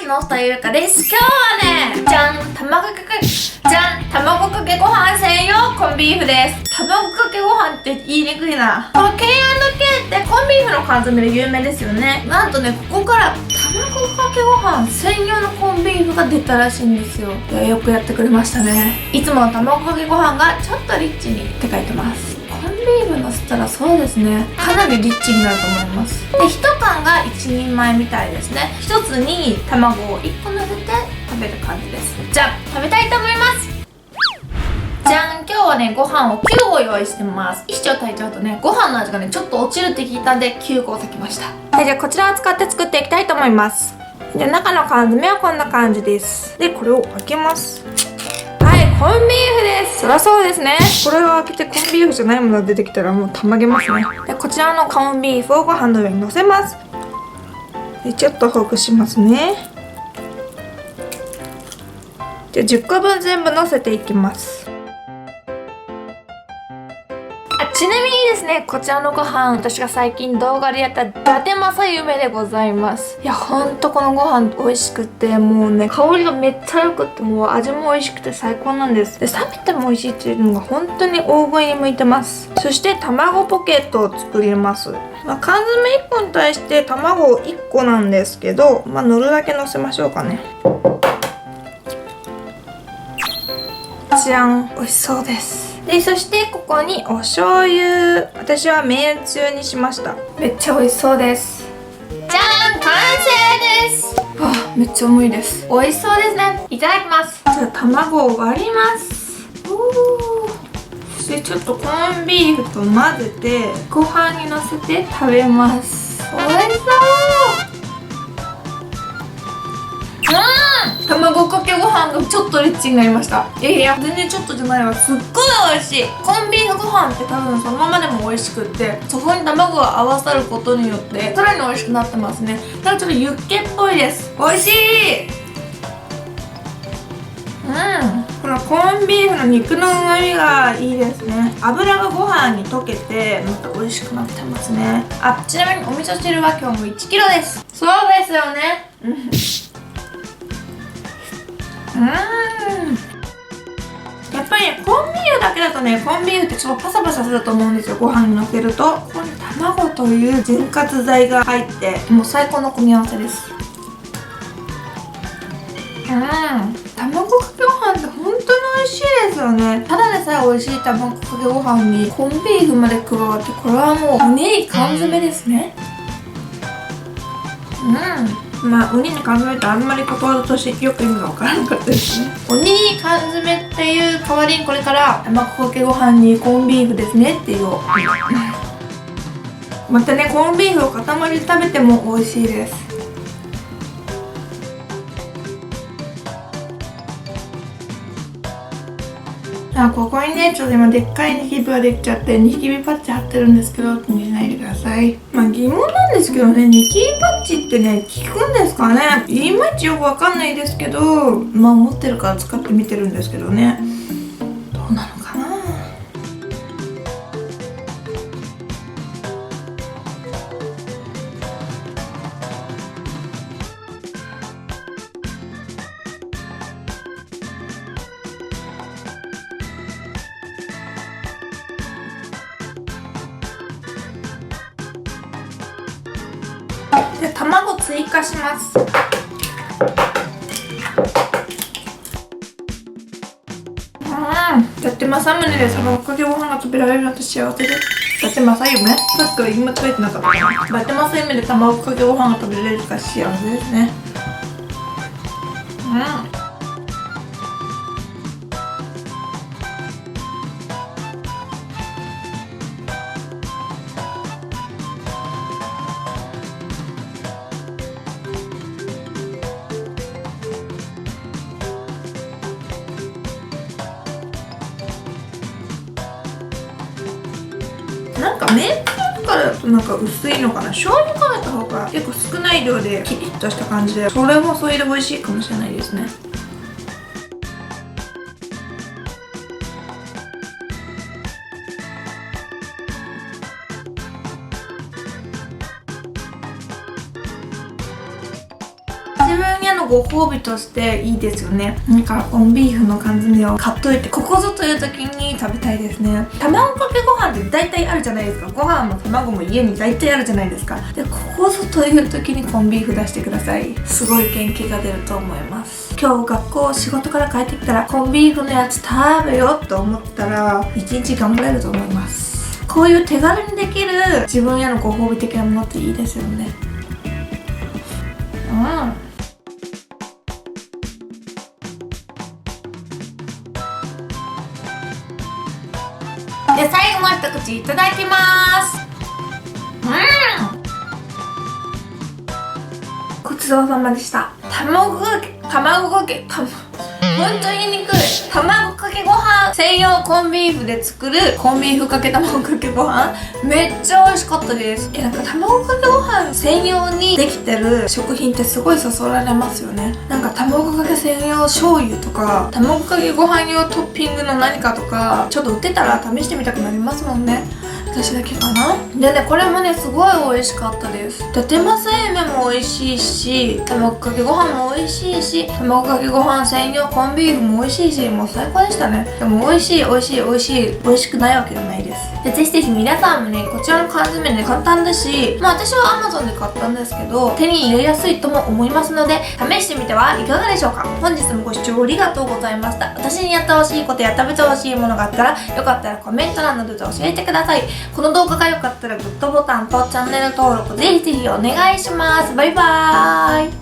のふたゆうかです。今日はね、じゃん、卵かけご飯専用コンビーフです。卵かけご飯って言いにくいな。この K&K ってコンビーフの缶詰で有名ですよね。なんとね、ここから卵かけご飯専用のコンビーフが出たらしいんですよ。いや、よくやってくれましたね。いつもの卵かけご飯がちょっとリッチにって書いてます。コンビーフのせたらそうですね、かなりリッチになると思います。で、1缶が1人前みたいですね。1つに卵を1個乗せて食べる感じです。じゃあ食べたいと思います。じゃん、今日はね、ご飯を9個用意してます。1丁炊いちゃうとね、ご飯の味がね、ちょっと落ちるって聞いたんで9個炊きました。はい、じゃあこちらを使って作っていきたいと思います。で、中の缶詰はこんな感じです。で、これを開けます。はい、コンビーフです。そりゃそうですね。これを開けてコンビーフじゃないものが出てきたらもうたまげますね。で、こちらのコンビーフをご飯の上に乗せます。で、ちょっとほぐしますね。で、10個分全部乗せていきます。ちなみにですね、こちらのご飯、私が最近動画でやった伊達政夢でございます。いや、ほんとこのご飯美味しくて、もうね、香りがめっちゃ良くって、もう味も美味しくて最高なんです。で、冷めても美味しいっていうのが本当に大食いに向いてます。そして卵ポケットを作ります。缶詰1個に対して卵1個なんですけど、乗るだけ乗せましょうかね。じゃん、美味しそうです。で、そしてここにお醤油、私はめんつゆにしました。めっちゃ美味しそうです。じゃーん、完成です。めっちゃ重いです。美味しそうですね。いただきます。じゃあ卵を割ります。そしてちょっとコンビーフと混ぜてご飯にのせて食べます。美味しそう。卵かけご飯がちょっとリッチになりました。いや全然ちょっとじゃないわ。すっごい美味しい。コンビーフご飯って多分そのままでも美味しくって、そこに卵が合わさることによってさらに美味しくなってますね。だからちょっとユッケっぽいです。美味しい。このコンビーフの肉の旨味がいいですね。油がご飯に溶けてまた美味しくなってますね。ちなみにお味噌汁は今日も 1kg です。そうですよね。やっぱりね、コンビーフだけだとね、コンビーフってちょっとパサパサすると思うんですよ。ご飯にのせるとここに卵という潤滑剤が入ってもう最高の組み合わせです。卵かけご飯って本当に美味しいですよね。ただでさえ美味しい卵かけご飯にコンビーフまで加わって、これはもうおにぎり缶詰ですね。おにぎり缶詰ってあんまりことわざとしてよく意味が分からなかったですね。おにぎり缶詰っていう代わりにこれから卵かけご飯にコンビーフですねっていう。またね、コンビーフを塊で食べても美味しいです。ここにね、ちょっと今でっかいニキビができちゃってニキビパッチ貼ってるんですけど、気にしないでください。疑問なんですけどね、ニキビパッチってね、効くんですかね。いまいちよくわかんないですけど、持ってるから使ってみてるんですけどね、どうなのかな。で、卵追加します。伊達政宗で卵かけご飯が食べられるなんて幸せです。伊達政夢、さっきから今食べてなかったかな。伊達政夢で卵かけご飯が食べられるから幸せですね。めんつゆとかだと薄いのかな。醤油かけた方が結構少ない量でキリッとした感じで、それもそれで美味しいかもしれないですね。自分にご褒美としていいですよね。だからコンビーフの缶詰を買っといて、ここぞという時に食べたいですね。卵かけご飯って大体あるじゃないですか。ご飯も卵も家に大体あるじゃないですか。で、ここぞという時にコンビーフ出してください。すごい元気が出ると思います。今日学校仕事から帰ってきたらコンビーフのやつ食べようと思ったら一日頑張れると思います。こういう手軽にできる自分へのご褒美的なものっていいですよね。で、最後の一口いただきます。ごちそうさまでした。卵かけほんと言いにくい。卵かけご飯専用コンビーフで作るコンビーフかけ卵かけご飯めっちゃ美味しかったです。なんか卵かけご飯専用にできてる食品ってすごいそそられますよね。なんか卵かけ専用醤油とか卵かけご飯用トッピングの何かとかちょっと売ってたら試してみたくなりますもんね。私だけかな。でね、これもねすごい美味しかったです。とても製麺も美味しいし、卵かけご飯も美味しいし、卵かけご飯専用コンビーフも美味しいし、もう最高でしたね。でも美味しい美味しくないわけじゃないです。で、ぜひぜひ皆さんもね、こちらの缶詰ね簡単だし、私は Amazon で買ったんですけど手に入れやすいとも思いますので試してみてはいかがでしょうか。本日もご視聴ありがとうございました。私にやってほしいことや食べてほしいものがあったらよかったらコメント欄などで教えてください。この動画が良かったらグッドボタンとチャンネル登録ぜひぜひお願いします。バイバーイ。